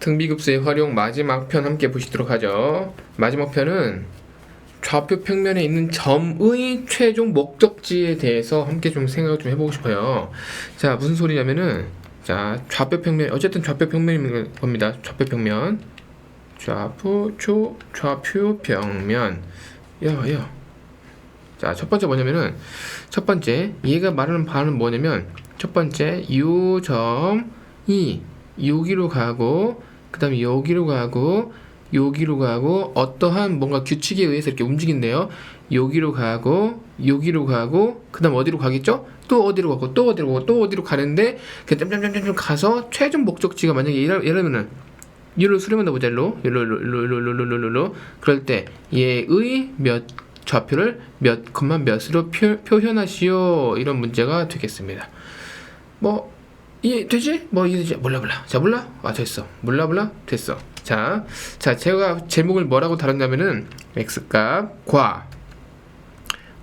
등비급수의 활용 마지막 편 함께 보시도록 하죠. 마지막 편은 좌표 평면에 있는 점의 최종 목적지에 대해서 함께 좀 생각을 좀 해보고 싶어요. 자, 무슨 소리냐면은, 자, 좌표 평면, 어쨌든 좌표 평면인 겁니다. 좌표 평면. 좌표 평면. 자, 첫 번째 뭐냐면은, 첫 번째, 얘가 말하는 바는 뭐냐면, 첫 번째, 요 점이 여기로 가고, 그 다음에 여기로 가고, 여기로 가고, 어떠한 뭔가 규칙에 의해서 이렇게 움직인대요. 여기로 가고, 여기로 가고, 그 다음 어디로 가겠죠? 또 어디로 가고, 또 어디로 가고, 또 어디로 가는데, 그 짬짬짬짬 가서 최종 목적지가 만약에 예를 들면은, 일로 수렴한다 보자, 일로. 그럴 때, 얘의 좌표를 몇 콤마 몇으로 표현하시오. 이런 문제가 되겠습니다. 뭐, 이해되지? 뭐 이해되지? 몰라. 자, 몰라? 아, 됐어. 몰라? 됐어. 자, 제가 제목을 뭐라고 다뤘냐면은 x값과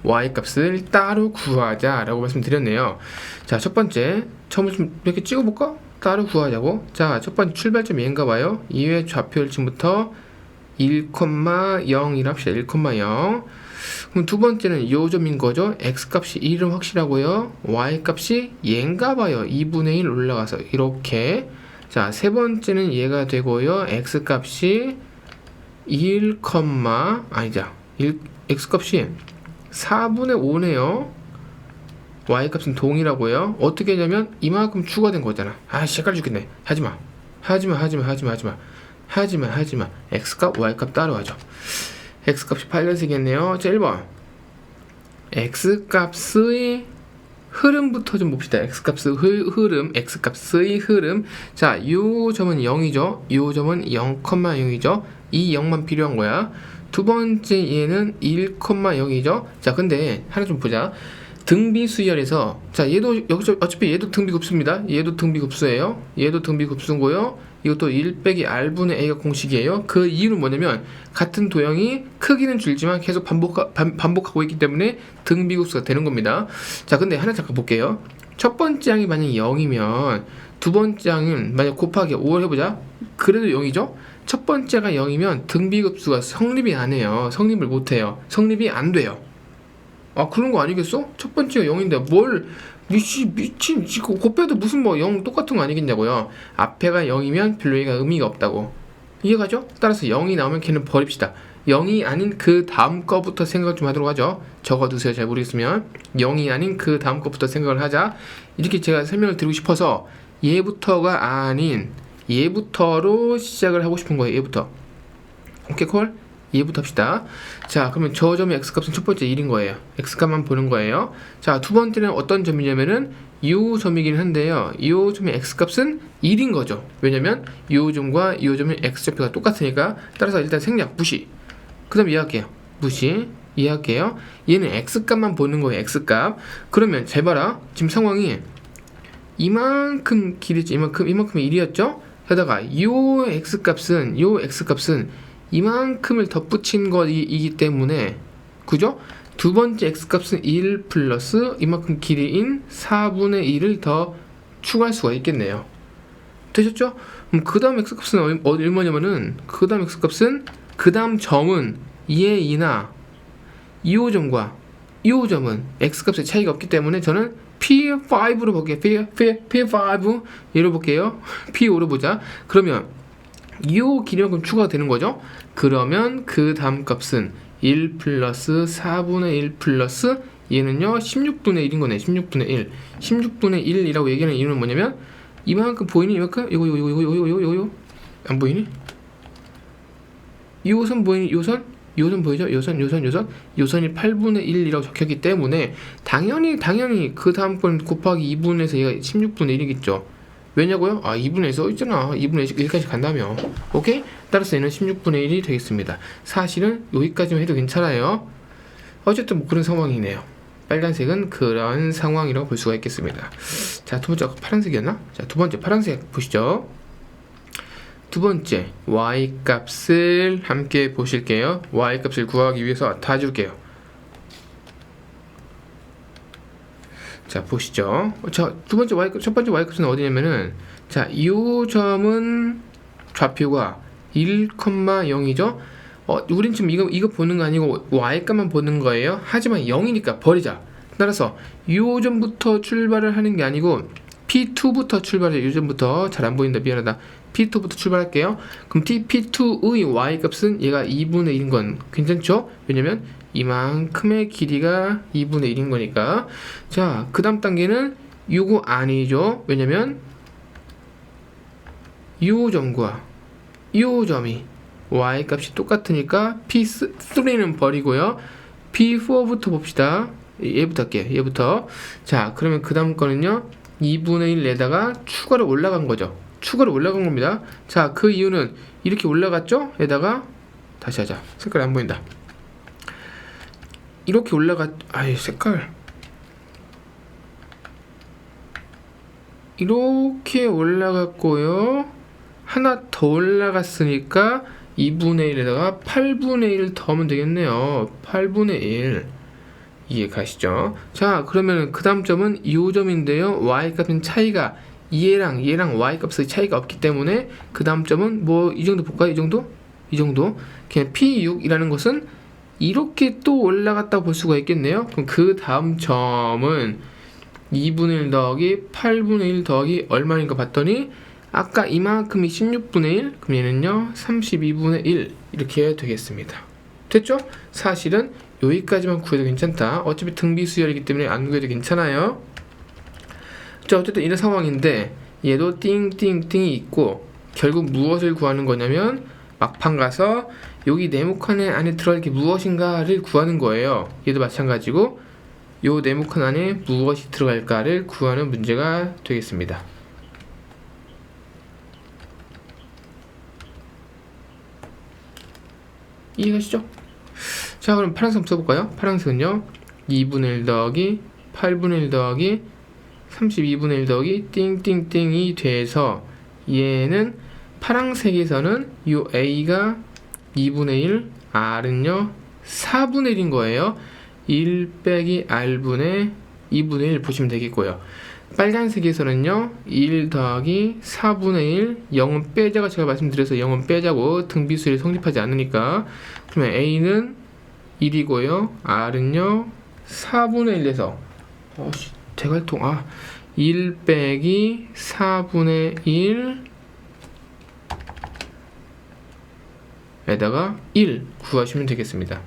y값을 따로 구하자라고 말씀드렸네요. 자, 첫 번째 처음에 좀 이렇게 찍어볼까? 따로 구하자고. 자, 첫 번째 출발점이 얘인가 봐요. 2회 좌표일침부터 1,0이라 합시다. 1,0. 그럼 두 번째는 요 점인 거죠. x값이 1은 확실하고요. y값이 얘인가 봐요. 2분의 1 올라가서 이렇게. 자, 세 번째는 얘가 되고요. x값이 x값이 4분의 5네요. y값은 동일하고요. 어떻게 하냐면 이만큼 추가된 거잖아. 아, 시작할 죽겠네. 하지마. x값, y값 따로 하죠. x값이 8년생이겠네요. 자, 1번. x값의 흐름부터 좀 봅시다. x값의 흐름. 자, 요 점은 0이죠. 요 점은 0,0이죠. 이 0만 필요한 거야. 두 번째 얘는 1,0이죠. 자, 근데 하나 좀 보자. 등비수열에서, 자, 어차피 얘도 등비급수입니다. 얘도 등비급수예요. 얘도 등비급수고요. 이것도 1 빼기 r분의 a가 공식이에요. 그 이유는 뭐냐면 같은 도형이 크기는 줄지만 계속 반복하고 있기 때문에 등비급수가 되는 겁니다. 자, 근데 하나 잠깐 볼게요. 첫 번째 항이 만약에 0이면 두 번째 항은 만약 곱하기 5를 해보자. 그래도 0이죠? 첫 번째가 0이면 등비급수가 성립이 안 해요. 성립을 못 해요. 성립이 안 돼요. 아, 그런 거 아니겠어? 첫 번째가 0인데 뭘 미친 곱해도 무슨 뭐 0 똑같은 거 아니겠냐고요. 앞에가 0이면 별로 얘가 의미가 없다고. 이해가죠? 따라서 0이 나오면 걔는 버립시다. 0이 아닌 그 다음 거부터 생각 좀 하도록 하죠. 적어두세요. 잘 모르겠으면. 0이 아닌 그 다음 거부터 생각을 하자. 이렇게 제가 설명을 드리고 싶어서 얘부터가 아닌 얘부터로 시작을 하고 싶은 거예요. 얘부터. 오케이, 콜? 얘부터 합시다. 자, 그러면 저 점의 x값은 첫 번째 1인 거예요. x값만 보는 거예요. 자, 두 번째는 어떤 점이냐면은 요 점이긴 한데요. 요 점의 x값은 1인 거죠. 왜냐면 요 점과 요 점의 x좌표가 똑같으니까. 따라서 일단 생략 무시. 그 다음 이해할게요. 이해할게요. 얘는 x값만 보는 거예요. x값. 그러면 잘 봐라. 지금 상황이 이만큼 길이지. 이만큼이 1이었죠. 게다가 요 x값은 이만큼을 덧붙인 것이기 때문에, 그죠? 두 번째 x값은 1 플러스 이만큼 길이인 4분의 1을 더 추가할 수가 있겠네요. 되셨죠? 그럼 그 다음 x값은 얼마냐면은, 그 다음 점은 2의 2나 2호 점과 2호 점은 x값의 차이가 없기 때문에 저는 P5로 볼게요. P5 얘로 볼게요. P5로 보자. 그러면 이 길이만큼 추가가 되는 거죠. 그러면 그 다음 값은 1 플러스 4분의 1 플러스 얘는요 16분의 1인 거네. 16분의 1이라고 얘기하는 이유는 뭐냐면 이만큼 보이니? 이만큼? 이거 안 보이니? 이 호선 보이니? 요선 보이죠? 요선이 8분의 1이라고 적혔기 때문에 당연히 그 다음 건 곱하기 2분에서 얘가 16분의 1이겠죠. 왜냐고요? 아, 2분의 1 써있잖아. 2분의 1까지 간다며. 오케이? 따라서 얘는 16분의 1이 되겠습니다. 사실은 여기까지만 해도 괜찮아요. 어쨌든 뭐 그런 상황이네요. 빨간색은 그런 상황이라고 볼 수가 있겠습니다. 자, 두 번째 파란색이었나? 자, 두 번째 파란색 보시죠. 두 번째 y값을 함께 보실게요. y값을 구하기 위해서 다 줄게요. 자, 보시죠. 자, 첫 번째 y값은 어디냐면은, 자, 이 점은 좌표가 1,0이죠. 우린 지금 이거 보는 거 아니고 y값만 보는 거예요. 하지만 0이니까 버리자. 따라서 요점부터 출발을 하는 게 아니고 P2부터 출발해요. 요점부터 잘 안 보인다. 미안하다. P2부터 출발할게요. 그럼 P2의 y값은 얘가 2분의 1인 건 괜찮죠? 왜냐면 이만큼의 길이가 2분의 1인 거니까. 자, 그 다음 단계는 요거 아니죠. 왜냐면 요점과 요점이 y값이 똑같으니까 P3는 버리고요. P4부터 봅시다. 얘부터 할게요. 얘부터. 자, 그러면 그 다음 거는요. 2분의 1에다가 추가로 올라간 거죠. 추가로 올라간 겁니다. 자, 그 이유는 이렇게 올라갔죠? 에다가 다시 하자. 색깔이 안 보인다. 이렇게 색깔 이렇게 올라갔고요. 하나 더 올라갔으니까 2분의 1에다가 8분의 1을 더하면 되겠네요. 8분의 1 이해 가시죠? 자, 그러면 그 다음 점은 이 점인데요. y값은 차이가 얘랑 y값의 차이가 없기 때문에 그 다음 점은 뭐 이 정도 볼까요? 이 정도 그냥 P6이라는 것은 이렇게 또 올라갔다고 볼 수가 있겠네요. 그럼 그 다음 점은 2분의 1 더하기 8분의 1 더하기 얼마인가 봤더니 아까 이만큼이 16분의 1, 그럼 얘는요 32분의 1 이렇게 되겠습니다. 됐죠? 사실은 여기까지만 구해도 괜찮다. 어차피 등비 수열이기 때문에 안 구해도 괜찮아요. 자, 어쨌든 이런 상황인데 얘도 띵띵띵이 있고 결국 무엇을 구하는 거냐면 막판 가서 여기 네모칸 안에 들어갈 게 무엇인가를 구하는 거예요. 얘도 마찬가지고 요 네모칸 안에 무엇이 들어갈까를 구하는 문제가 되겠습니다. 이해가시죠? 자, 그럼 파란색 한번 써볼까요? 파란색은요 2분의 1 더하기 8분의 1 더하기 32분의 1 더하기 띵띵띵이 돼서 얘는 파란색에서는 요 A가 2분의 1, R은요 4분의 1인 거예요. 1 빼기 R분의 2분의 1 보시면 되겠고요. 빨간색에서는요 1 더하기 4분의 1, 0은 빼자가 제가 말씀드려서 0은 빼자고 등비수열이 성립하지 않으니까. 그러면 A는 1이고요 R은요 4분의 1에서 대갈통 1 빼기 4분의 1 에다가 1 구하시면 되겠습니다.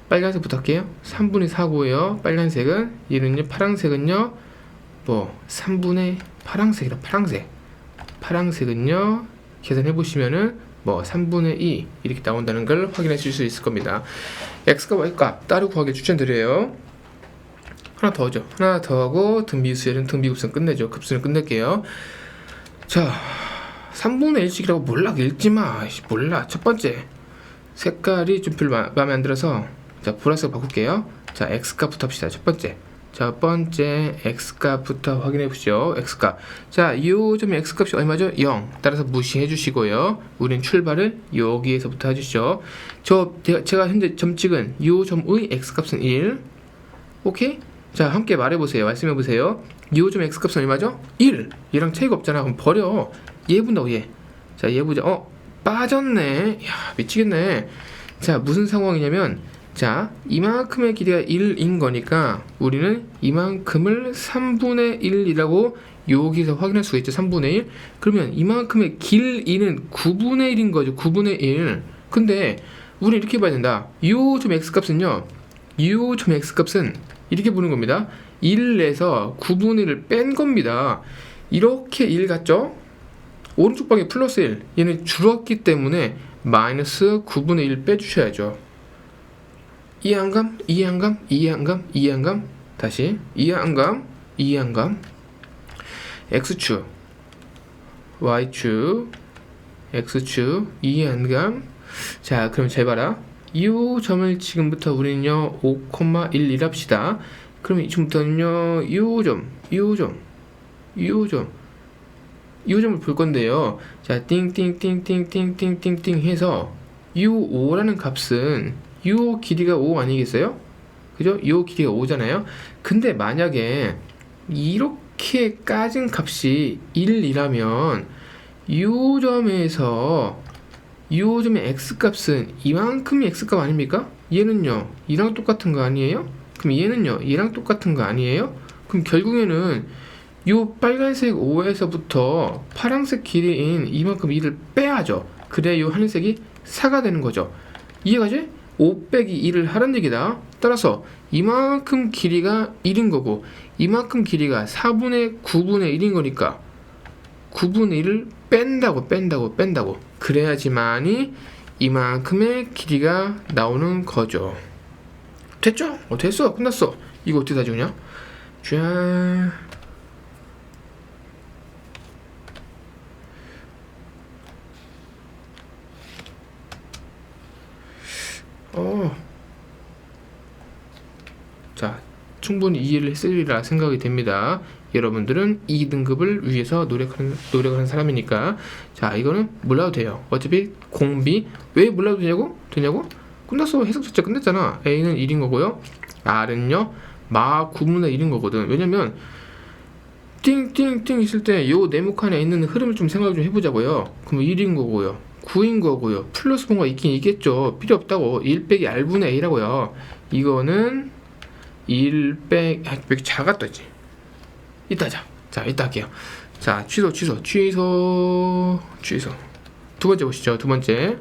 빨간색부터 할게요. 3분의 4고요. 빨간색은 얘는요 파란색은요 3분의 파란색은요 계산해 보시면은 3분의 2 이렇게 나온다는 걸 확인하실 수 있을 겁니다. x과 y값 따로 구하기 추천드려요. 하나 더 하죠. 하나 더 하고 등비수열은 등비급수는 끝내죠. 급수는 끝낼게요. 자, 3분의 1씩이라고 몰락 읽지마. 몰라. 첫 번째 색깔이 좀 별로 마음에 안 들어서 자 보라색 바꿀게요. 자, x값부터 합시다. 첫 번째 x값부터 확인해 보시죠. x값. 자, 요 점의 x값이 얼마죠? 0. 따라서 무시해 주시고요. 우린 출발을 여기에서부터 해주시죠. 제가 현재 점 찍은 요 점의 x값은 1. 오케이? 자, 함께 말해보세요. 말씀해 보세요. 요 점 x값은 얼마죠? 1. 얘랑 차이가 없잖아. 그럼 버려. 얘 본다고 얘. 자, 얘 보자. 빠졌네. 야, 미치겠네. 자, 무슨 상황이냐면 자, 이만큼의 길이가 1인 거니까 우리는 이만큼을 3분의 1이라고 여기서 확인할 수가 있죠. 3분의 1. 그러면 이만큼의 길이는 9분의 1인 거죠. 9분의 1. 근데 우리 이렇게 봐야 된다. 요 점 x값은요. 요 점 x값은 이렇게 보는 겁니다. 1에서 9분의 1을 뺀 겁니다. 이렇게 1 같죠? 오른쪽 방에 플러스 1. 얘는 줄었기 때문에 마이너스 9분의 1 빼주셔야죠. 이해한감? 다시 이해한감? x축 y축 x축 이해한감? 자, 그럼 잘 봐라. 이 점을 지금부터 우리는요 5,1 합시다. 그럼 지금부터는요 이 점을 볼 건데요. 자, 띵띵띵띵띵띵띵띵 해서 이 5라는 값은 이 길이가 5 아니겠어요? 그죠? 이 길이가 5잖아요. 근데 만약에 이렇게 까진 값이 1이라면 요점에서 요점의 x값은 이만큼이 x값 아닙니까? 얘는요 이랑 똑같은 거 아니에요? 그럼 얘는요 얘랑 똑같은 거 아니에요? 그럼 결국에는 요 빨간색 O에서부터 파란색 길이인 이만큼 2를 빼야죠. 그래야 요 하늘색이 4가 되는 거죠. 이해가지? 5 빼기 2를 하란 얘기다. 따라서 이만큼 길이가 1인 거고 이만큼 길이가 4분의 9분의 1인 거니까 9분의 1을 뺀다고 그래야지만이 이만큼의 길이가 나오는 거죠. 됐죠? 됐어. 끝났어. 이거 어떻게 다 지우냐? 짠. 자, 충분히 이해를 했으리라 생각이 됩니다. 여러분들은 2등급을 위해서 노력하는 사람이니까. 자, 이거는 몰라도 돼요. 어차피 공비. 왜 몰라도 되냐고? 끝났어. 해석 자체 끝냈잖아. A는 1인 거고요. R은요 마 9분의 1인 거거든. 왜냐면 띵띵띵 있을 때 요 네모칸에 있는 흐름을 좀 생각 좀 해보자고요. 그럼 1인 거고요. 9인 거고요. 플러스 뭔가 있긴 있겠죠. 필요 없다고. 1 빼기 R분의 A라고요. 이거는 1 빼기 작았다 했지. 이따 하자. 자, 이따 할게요. 자, 취소. 두 번째 보시죠. 두 번째.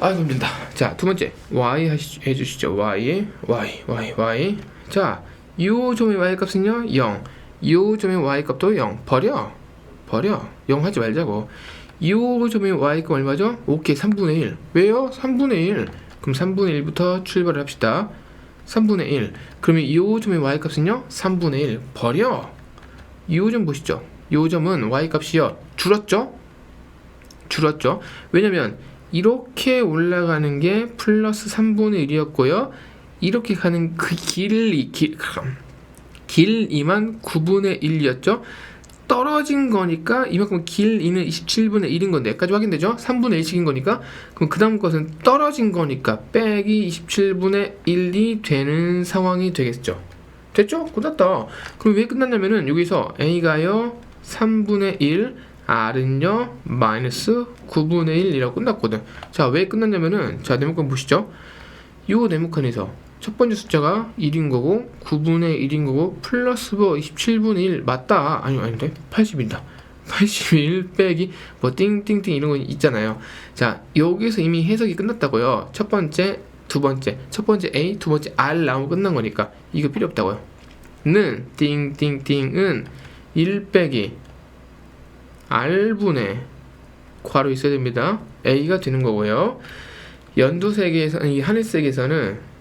힘든다. 자, 두 번째. Y 해주시죠. Y. 자, 요 점의 Y 값은요, 0. 요 점의 Y 값도 0. 버려. 0 하지 말자고. 요 점의 Y 값 얼마죠? 오케이, 3분의 1. 왜요? 3분의 1. 그럼 3분의 1부터 출발을 합시다. 3분의 1. 그러면 요 점의 Y 값은요? 3분의 1. 버려. 요 점 보시죠. 요 점은 Y 값이요. 줄었죠? 왜냐면 이렇게 올라가는 게 플러스 3분의 1이었고요. 이렇게 가는 그 길이만 9분의 1이었죠. 떨어진 거니까 이만큼 길이는 27분의 1인 건데 여기까지 확인되죠? 3분의 1씩인 거니까. 그럼 그 다음 것은 떨어진 거니까 빼기 27분의 1이 되는 상황이 되겠죠. 됐죠? 끝났다. 그럼 왜 끝났냐면은 여기서 A가요 3분의 1, R은요 마이너스 9분의 1이라고 끝났거든. 자, 왜 끝났냐면은 자, 네모칸 보시죠. 요 네모칸에서 첫 번째 숫자가 1인 거고 9분의 1인 거고 플러스 27분의 1 맞다. 아닌데 80입니다. 81 빼기 뭐 띵띵띵 이런 거 있잖아요. 자, 여기서 이미 해석이 끝났다고요. 첫 번째, 두 번째, 첫 번째 A, 두 번째 R 나오면 끝난 거니까 이거 필요 없다고요. 는 띵띵띵은 1 빼기 R분의 괄호 있어야 됩니다. A가 되는 거고요. 연두색에서 이 하늘색에서는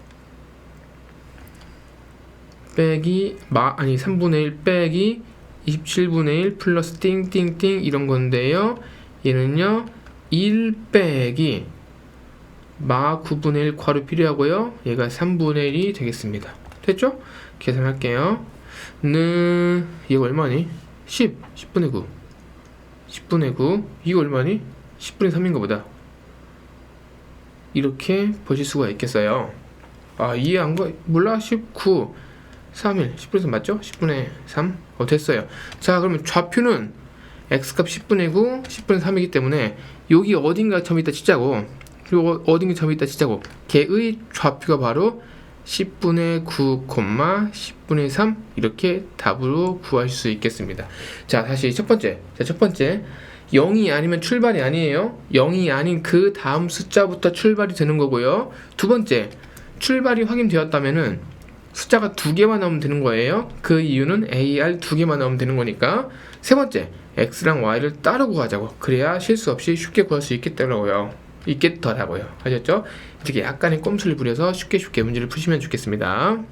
빼기 3분의 1 빼기 27분의 1 플러스 띵띵띵 이런 건데요. 얘는요 1 빼기 마 9분의 1 괄호 필요하고요. 얘가 3분의 1이 되겠습니다. 됐죠? 계산할게요. 는 이거 얼마니? 10분의 9 이거 얼마니? 10분의 3인가 보다. 이렇게 보실 수가 있겠어요. 이해한 거 몰라? 19 3일 10분의 3 맞죠? 10분의 3 됐어요. 자, 그러면 좌표는 x값 10분의 9 10분의 3이기 때문에 여기 어딘가 점이 있다 치자고. 그리고 어딘가 점이 있다 치자고. 걔의 좌표가 바로 10분의 9, 10분의 3 이렇게 답으로 구하실 수 있겠습니다. 자, 다시 첫 번째 0이 아니면 출발이 아니에요. 0이 아닌 그 다음 숫자부터 출발이 되는 거고요. 두 번째, 출발이 확인되었다면은 숫자가 2개만 나오면 되는 거예요. 그 이유는 AR 2개만 나오면 되는 거니까. 세 번째, X랑 Y를 따르고 가자고. 그래야 실수 없이 쉽게 구할 수 있겠더라고요. 아셨죠? 이렇게 약간의 꼼수를 부려서 쉽게 문제를 푸시면 좋겠습니다.